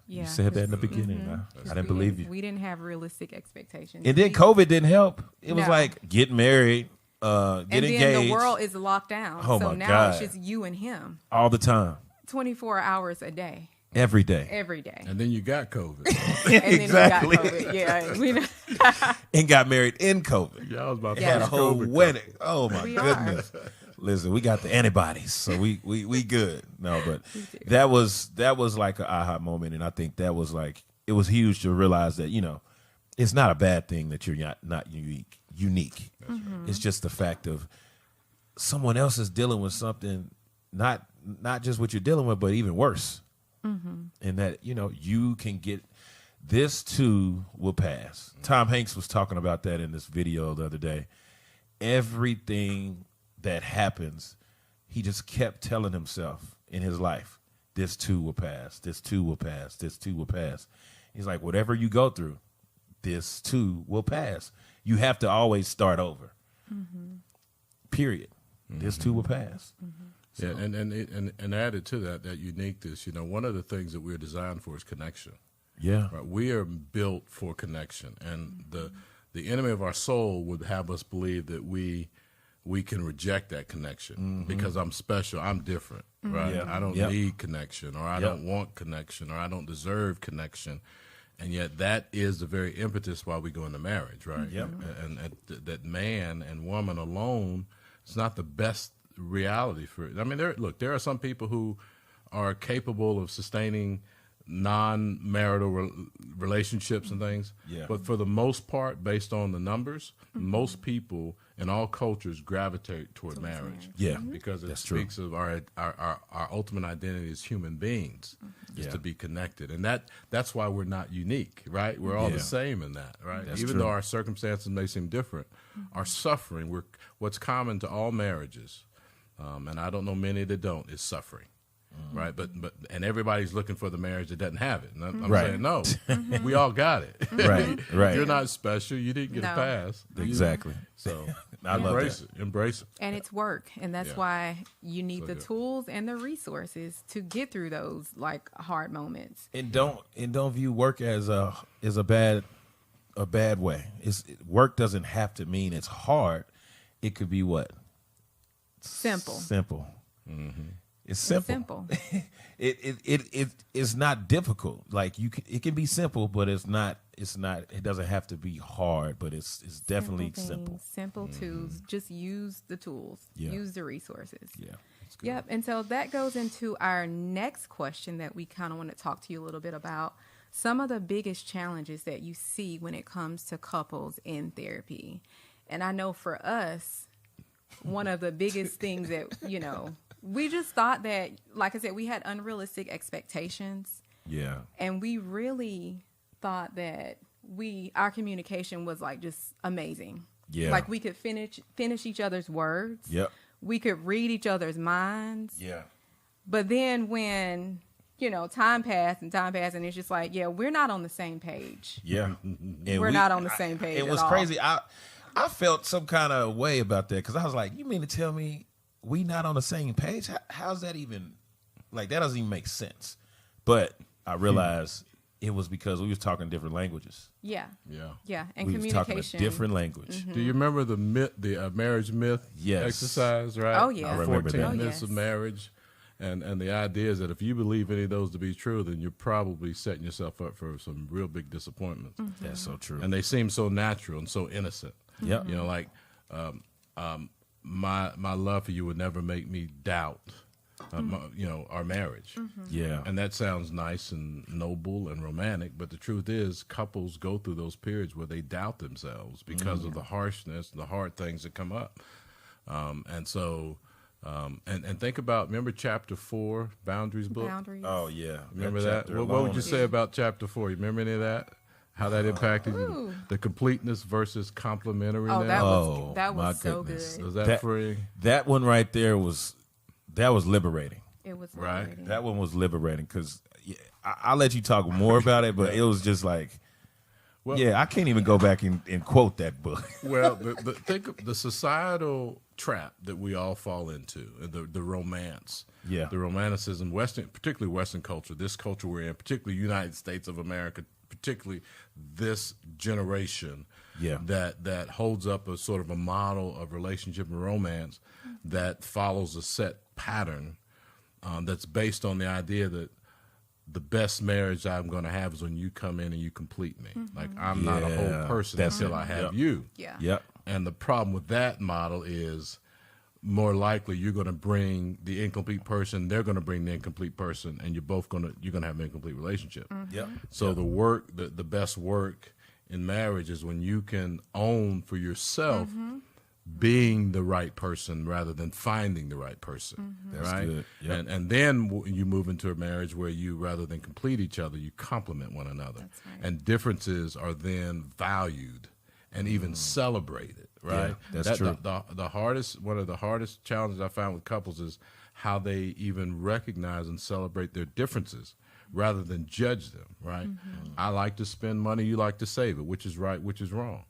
you said that in the beginning. I didn't believe you. We didn't have realistic expectations. And then COVID didn't help. It was No. like get married, get and then engaged the world is locked down. Oh, so my now God. it's just you and him, all the time, 24 hours a day, every day, every day. And then you got COVID. And exactly. then we got COVID. Yeah, we know. and got married in COVID. Yeah, I was about to Had a ask whole COVID. wedding. Oh my We are. goodness. Listen, we got the antibodies, so we good. No, but that was like an aha moment, and I think that was like it was huge to realize that it's not a bad thing that you're not unique. It's just the fact of someone else is dealing with something not just what you're dealing with, but even worse, and that you can get this too will pass. Tom Hanks was talking about that in this video the other day. Everything that happens, he just kept telling himself in his life, this too will pass, this too will pass, this too will pass. He's like, whatever you go through, this too will pass. You have to always start over. Period. This too will pass. Yeah, and added to that uniqueness, one of the things that we're designed for is connection. Yeah. Right? We are built for connection, and the enemy of our soul would have us believe that we can reject that connection because I'm special, I'm different, right? Yeah. I don't need connection, or I don't want connection, or I don't deserve connection. And yet that is the very impetus why we go into marriage, right? Yep. And that man and woman alone is not the best reality for it. I mean, there are some people who are capable of sustaining non-marital relationships and things. Yeah. But for the most part, based on the numbers, most people in all cultures gravitate toward marriage. Yeah. Because it That's true. speaks of our ultimate identity as human beings, is to be connected. And that's why we're not unique, right? We're all the same in that, right? That's Even true. though our circumstances may seem different, our suffering, what's common to all marriages, and I don't know many that don't, is suffering. Right, but everybody's looking for the marriage that doesn't have it. And I'm Right. saying no, we all got it. Right. You're not special. You didn't get a No. pass. Exactly. So I love embrace that. it. Embrace it. And it's work, and that's Yeah. why you need So the good. tools and the resources to get through those like hard moments. And don't view work as a bad way. Work doesn't have to mean it's hard. It could be what? Simple. Simple. It's simple. Simple. It is not difficult. Like it can be simple, but it's not. It doesn't have to be hard, but it's definitely simple. things, simple tools. Just use the tools. Yeah. Use the resources. Yeah. Yep. And so that goes into our next question that we kind of want to talk to you a little bit about. Some of the biggest challenges that you see when it comes to couples in therapy. And I know for us, one of the biggest things that, we just thought that, like I said, we had unrealistic expectations. Yeah. And we really thought that our communication was like just amazing. Yeah. Like we could finish each other's words. Yep. We could read each other's minds. Yeah. But then when, time passed and it's just like, yeah, we're not on the same page. Yeah. And We're not on the same page. It was at all. crazy. I felt some kind of way about that because I was like, you mean to tell me we not on the same page? How's that even, like, that doesn't even make sense. But I realized it was because we was talking different languages. Yeah. Yeah. Yeah. And We was talking a communication. different language. Do you remember the marriage myth Yes. exercise? Right. Oh, yeah. I remember 14 that. Oh, myths yes. of marriage. And the idea is that if you believe any of those to be true, then you're probably setting yourself up for some real big disappointments. That's so true. And they seem so natural and so innocent. Yep. You know, like my love for you would never make me doubt, our marriage. Yeah. And that sounds nice and noble and romantic, but the truth is, couples go through those periods where they doubt themselves because of the harshness, the hard things that come up. And think about, remember chapter 4, Boundaries book? Boundaries. Oh yeah. Remember that? What would you say about chapter 4? You remember any of that? How that impacted you? The completeness versus complementariness? Oh, that my was so goodness. good. Was that free? That one right there was liberating. It was Right. liberating. That one was liberating because I'll let you talk more about it, but it was just like, I can't even go back and quote that book. Well, think of the societal trap that we all fall into, the romance, the romanticism, particularly Western culture, this culture we're in, particularly United States of America, particularly this generation, that holds up a sort of a model of relationship and romance that follows a set pattern that's based on the idea that the best marriage I'm going to have is when you come in and you complete me. Like, I'm not a whole person until I have you. Yeah. Yep. And the problem with that model is more likely you're going to bring the incomplete person, they're going to bring the incomplete person, and you're going to have an incomplete relationship. Yep. So the best work in marriage is when you can own for yourself being the right person rather than finding the right person. That's right? good. Yep. And then you move into a marriage where you, rather than complete each other, you complement one another. That's right. And differences are then valued and even celebrated, right? Yeah, that's true. One of the hardest challenges I found with couples is how they even recognize and celebrate their differences rather than judge them, right? I like to spend money, you like to save it, which is right, which is wrong.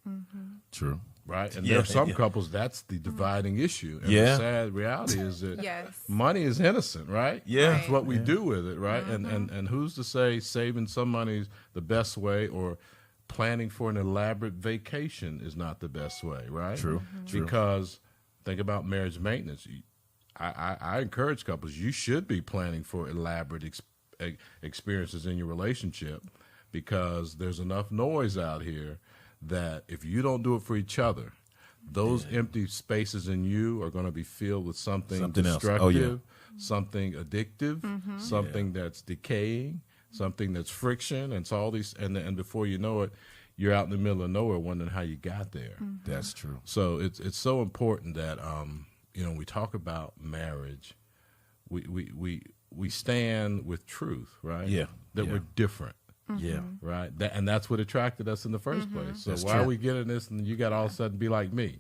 True. Right? And there are some couples, that's the dividing issue. And the sad reality is that money is innocent, right? Yeah. It's what we do with it, right? And who's to say saving some money is the best way, or planning for an elaborate vacation is not the best way, right? True. True. Because think about marriage maintenance. I encourage couples, you should be planning for elaborate experiences in your relationship, because there's enough noise out here that if you don't do it for each other, those empty spaces in you are going to be filled with something destructive, something addictive, something that's decaying, something that's friction, and so all these, and before you know it, you're out in the middle of nowhere wondering how you got there. That's true. So it's so important that we talk about marriage, we stand with truth, right? Yeah. That we're different. Yeah. Right. And that's what attracted us in the first place. So That's why true. are we getting this and you got all of a sudden be like me?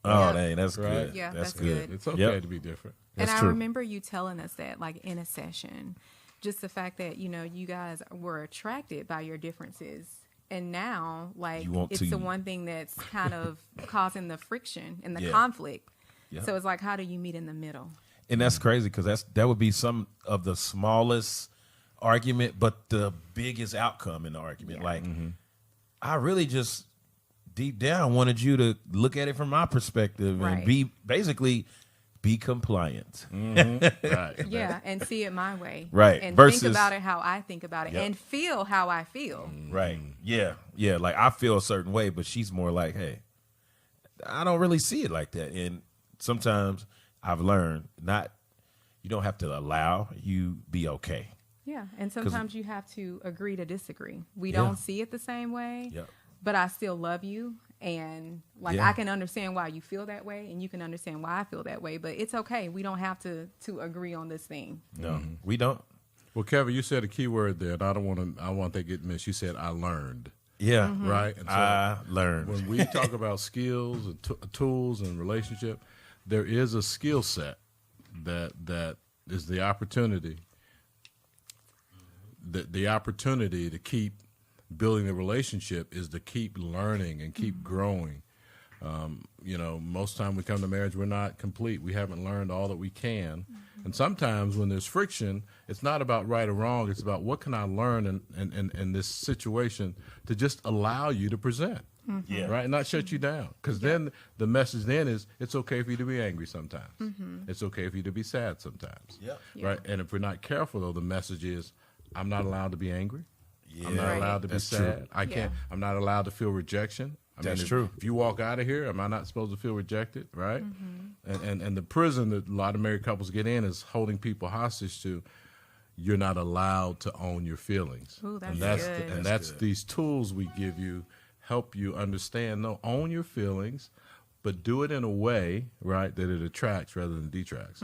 Oh, dang, that's Right. good. Yeah, that's that's good. It's okay to be different. And That's I true. remember you telling us that, like, in a session, just the fact that, you guys were attracted by your differences. And now, like, You want it's to- the one thing that's kind of causing the friction and the Yeah. conflict. Yeah. So it's like, how do you meet in the middle? And that's crazy because that would be some of the smallest argument, but the biggest outcome in the argument. Yeah. Like, I really just deep down wanted you to look at it from my perspective Right. and be compliant. Right. Yeah, and see it my way. Right. And Versus- think about it how I think about it, Yep. and feel how I feel. Right. Yeah. Yeah. Like, I feel a certain way, but she's more like, hey, I don't really see it like that. And sometimes I've learned you don't have to allow you be okay. Yeah, and sometimes you have to agree to disagree. We Yeah. don't see it the same way, Yep. but I still love you. And, like, Yeah. I can understand why you feel that way, and you can understand why I feel that way. But it's okay. We don't have to agree on this thing. No, we don't. Well, Kevin, you said a key word there, and I want that to get missed. You said I learned, Yeah. right? And so I learned. when we talk about skills and tools and relationship, there is a skill set that is the opportunity. The opportunity to keep building the relationship is to keep learning and keep growing You know, most time we come to marriage, we're not complete. We haven't learned all that we can. And sometimes when there's friction, it's not about right or wrong. It's about what can I learn in this situation to just allow you to present. Yeah. Right? And not shut you down. Because then the message then is it's okay for you to be angry sometimes. It's okay for you to be sad sometimes. Right? And if we're not careful, though, the message is I'm not allowed to be angry. Yeah. I'm not allowed to be sad. True. I can't. I'm not allowed to feel rejection. That's if, true. If you walk out of here, am I not supposed to feel rejected? Right? And the prison that a lot of married couples get in is holding people hostage to. You're not allowed to own your feelings. Ooh, that's and that's good. and That's that's good. these tools we give you help you understand. No, own your feelings, but do it in a way, right, that it attracts rather than detracts.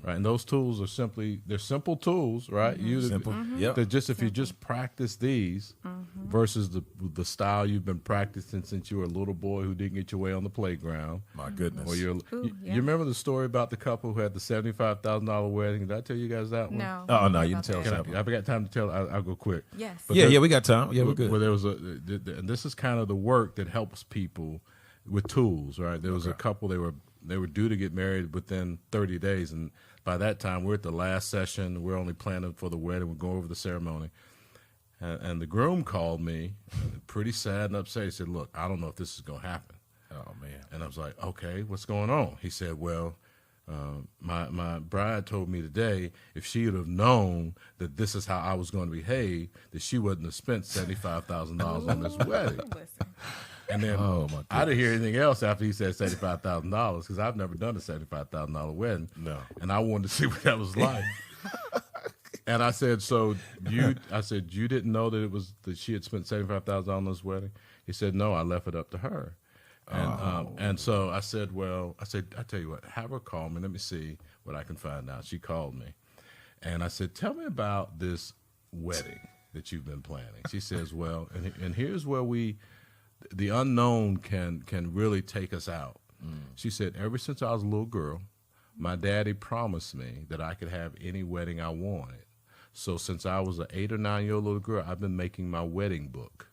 Right? And those tools are they're simple tools, right? Simple. Yep. That just if you just practice these versus the style you've been practicing since you were a little boy who didn't get your way on the playground. My goodness. Or you yeah. remember the story about the couple who had the $75,000 wedding? Did I tell you guys that one? No. Oh, no, you can tell About us that. that. I've got time to tell. I'll go quick. Yes. But Yeah, there- we got time. Yeah, we're good. Well, there was and this is kind of the work that helps people with tools, right? There was a couple, they were due to get married within 30 days, and by that time we're at the last session. We're only planning for the wedding. We're going over the ceremony, and the groom called me, pretty sad and upset. He said, "Look, I don't know if this is going to happen." Oh, man. And I was like, "Okay, what's going on?" He said, "Well, my bride told me today if she would have known that this is how I was going to behave, that she wouldn't have spent $75,000 on this wedding." Listen. And then Oh, my I didn't hear anything else after he said $75,000 because I've never done a $75,000 wedding. No. And I wanted to see what that was like. And I said, you didn't know that she had spent $75,000 on this wedding? He said, no, I left it up to her. And so I said, I tell you what, have her call me. Let me see what I can find out. She called me. And I said, tell me about this wedding that you've been planning. She says, well, and here's where the unknown can really take us out. She said, ever since I was a little girl, my daddy promised me that I could have any wedding I wanted. So since I was an 8 or 9-year-old little girl, I've been making my wedding book.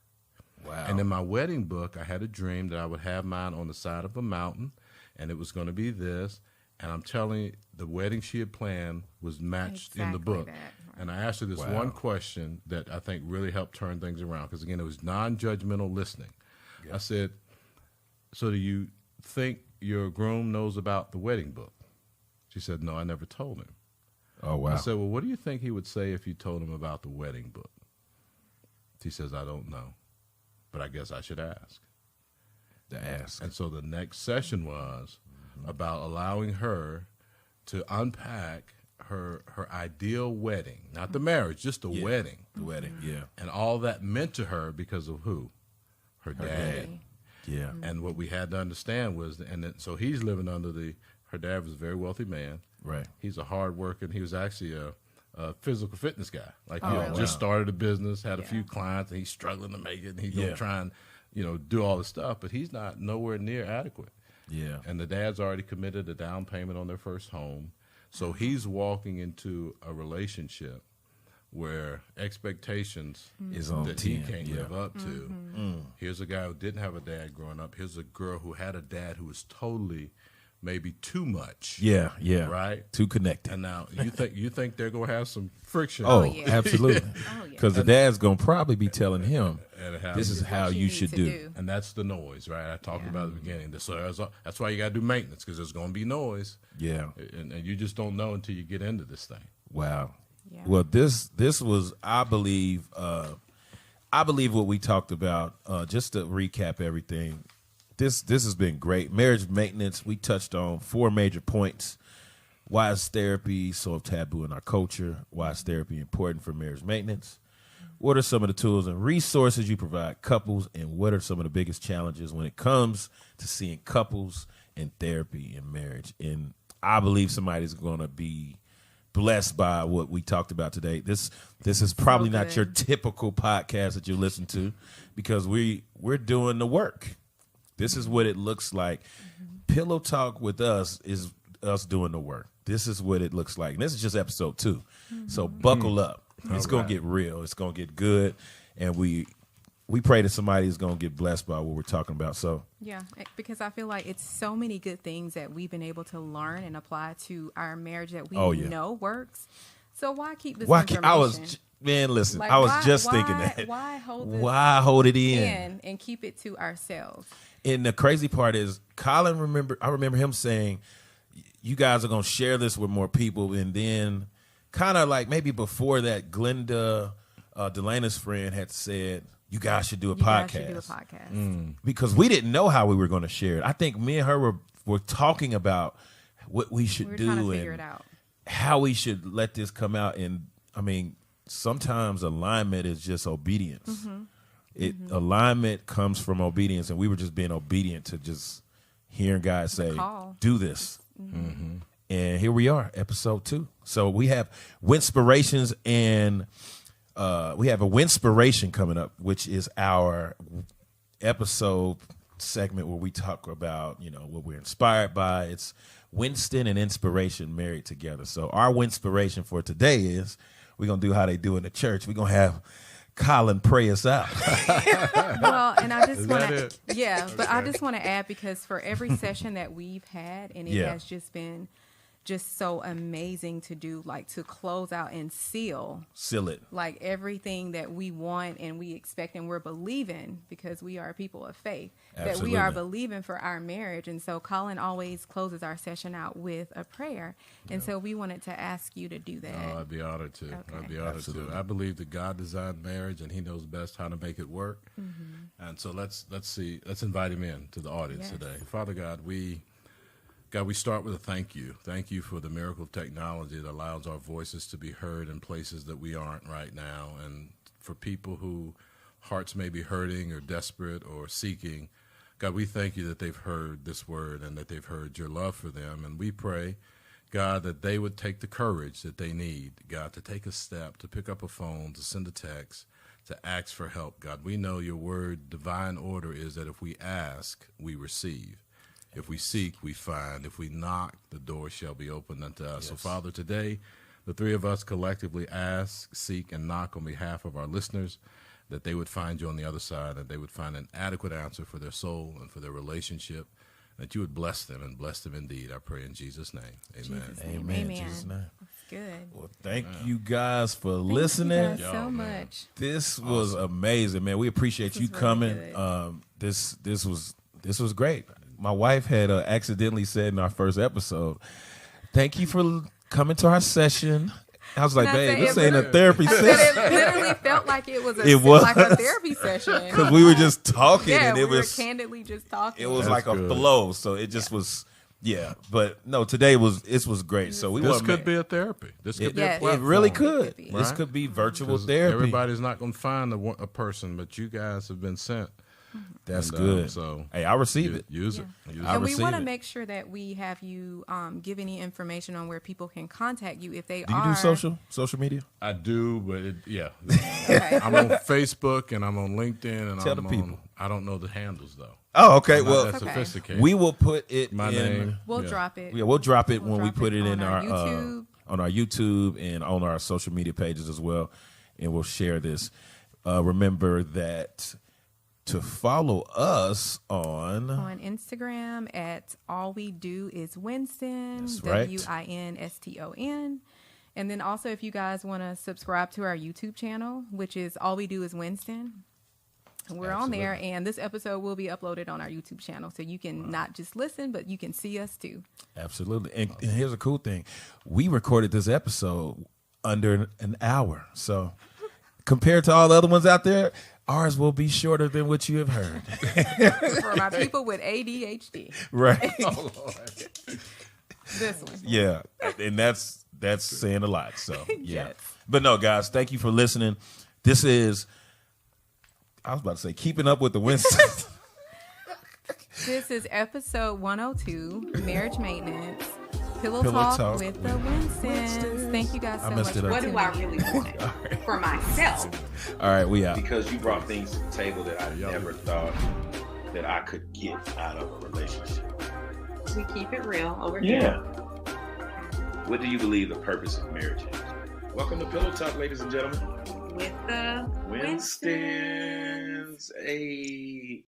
Wow. And in my wedding book, I had a dream that I would have mine on the side of a mountain, and it was going to be this. And I'm telling you, the wedding she had planned was matched in the Exactly book. that. And I asked her this one question that I think really helped turn things around, because, again, it was non-judgmental listening. I said, so do you think your groom knows about the wedding book? She said, no, I never told him. Oh, wow. I said, well, what do you think he would say if you told him about the wedding book? She says, I don't know, but I guess I should ask. To ask. And so the next session was about allowing her to unpack her ideal wedding, not the marriage, just the wedding. The wedding, yeah. And all that meant to her because of who? Her dad. Yeah. And what we had to understand was, so he's living under her dad was a very wealthy man. Right. He's a hard worker. He was actually a physical fitness guy. Like, really? just started a business, had a few clients, and he's struggling to make it. And he's going to try and, do all this stuff, but he's not nowhere near adequate. Yeah. And the dad's already committed a down payment on their first home. So he's walking into a relationship where expectations Is on that 10. he can't Yeah. live up to. Here's a guy who didn't have a dad growing up. Here's a girl who had a dad who was totally maybe too much. Yeah, yeah. Right? Too connected. And now you think they're gonna have some friction. Oh, yeah. absolutely. Oh, yeah. Because the dad's going to probably be telling him, And how- this is how What you need should to do. And that's the noise, right? I talked about at the beginning. So that's why you got to do maintenance, because there's going to be noise, Yeah. and you just don't know until you get into this thing. Wow. Yeah. Well, this was, I believe what we talked about. Just to recap everything, this has been great. Marriage maintenance. We touched on 4 major points. Why is therapy so taboo in our culture? Why is therapy important for marriage maintenance? What are some of the tools and resources you provide couples, and what are some of the biggest challenges when it comes to seeing couples in therapy and marriage? And I believe somebody's going to be blessed by what we talked about today. This is probably not good. your typical podcast that you listen to, because we're doing the work. This is what it looks like. Pillow Talk with us is us doing the work. This is what it looks like. And this is just episode 2. So buckle up. It's going to get real. It's going to get good. And we we pray that somebody is going to get blessed by what we're talking about. So Yeah, because I feel like it's so many good things that we've been able to learn and apply to our marriage that we know works. So why keep this information? Listen, Like, I was just thinking that. Why hold this hold it in and keep it to ourselves? And the crazy part is, Colin, I remember him saying, you guys are going to share this with more people. And then kind of like maybe before that, Glenda, Delana's friend, had said, you guys should do a podcast. Because we didn't know how we were going to share it. I think me and her were talking about what we should do trying to figure and it out. how we should let this come out. And I mean, sometimes alignment is just obedience. Alignment comes from obedience, and we were just being obedient to just hearing God say, do this. And here we are, episode 2. So we have Winspirations, and we have a Winspiration coming up, which is our episode segment where we talk about, what we're inspired by. It's Winston and inspiration married together. So our Winspiration for today is we're going to do how they do in the church. We're going to have Colin pray us out. Well, and I just want to, but I just want to add, because for every session that we've had, and it has just been just so amazing to do, like to close out and seal it, like everything that we want and we expect and we're believing, because we are people of faith. Absolutely. That we are believing for our marriage. And so Colin always closes our session out with a prayer. And so we wanted to ask you to do that. Oh, I'd be honored to. Okay. I'd be honored to. I believe that God designed marriage and he knows best how to make it work. And so let's invite him in to the audience today. Father God, we start with a thank you. Thank you for the miracle of technology that allows our voices to be heard in places that we aren't right now. And for people who hearts may be hurting or desperate or seeking, God, we thank you that they've heard this word and that they've heard your love for them. And we pray, God, that they would take the courage that they need, God, to take a step, to pick up a phone, to send a text, to ask for help. God, we know your word, divine order, is that if we ask, we receive. If we seek, we find. If we knock, the door shall be opened unto us. Yes. So, Father, today, the three of us collectively ask, seek, and knock on behalf of our listeners, that they would find you on the other side, that they would find an adequate answer for their soul and for their relationship, that you would bless them and bless them indeed. I pray in Jesus' name. Amen. Amen. Jesus' name. That's good. Well, thank you guys for listening. Thank you guys so much. This was amazing, man. We appreciate you coming. This was great. My wife had accidentally said in our first episode, thank you for coming to our session. I was like, babe, this ain't a therapy session. It literally felt like it was like a therapy session. Because we were just talking. And we were candidly just talking. It was like a flow. So it just was, But no, today was great. So this could be a therapy. This could be a platform. It really could. This could be virtual therapy. Everybody's not going to find a person, but you guys have been sent. That's good. So hey, I receive it. Use it. And we want to make sure that we have you give any information on where people can contact you if they Do you do social media? I do, but Okay. I'm on Facebook and I'm on LinkedIn and Tell the people. I don't know the handles though. Oh, okay. I'm well, not that sophisticated. We will put it My in. name. We'll drop it. Yeah, we'll drop it when we put it in on our YouTube. On our YouTube and on our social media pages as well, and we'll share this. Remember that. To follow us on Instagram at All We Do Is Winston. That's right. WINSTON. And then also, if you guys want to subscribe to our YouTube channel, which is All We Do Is Winston. We're on there, and this episode will be uploaded on our YouTube channel, so you can not just listen, but you can see us too. Absolutely. And here's a cool thing: we recorded this episode under an hour, so compared to all the other ones out there, ours will be shorter than what you have heard. For my people with ADHD. Right. Oh, Lord. This one. Yeah. And that's saying a lot. So, yeah. Yes. But no, guys, thank you for listening. This is, I was about to say, Keeping Up with the Winstons. This is episode 102, Marriage Maintenance. Pillow Talk with the Winstons. Thank you guys so much. What do I really want for myself? All right, we out. Because you brought things to the table that I never thought that I could get out of a relationship. We keep it real over Yeah. here. What do you believe the purpose of marriage is? Welcome to Pillow Talk, ladies and gentlemen. With the Winstons. Winstons a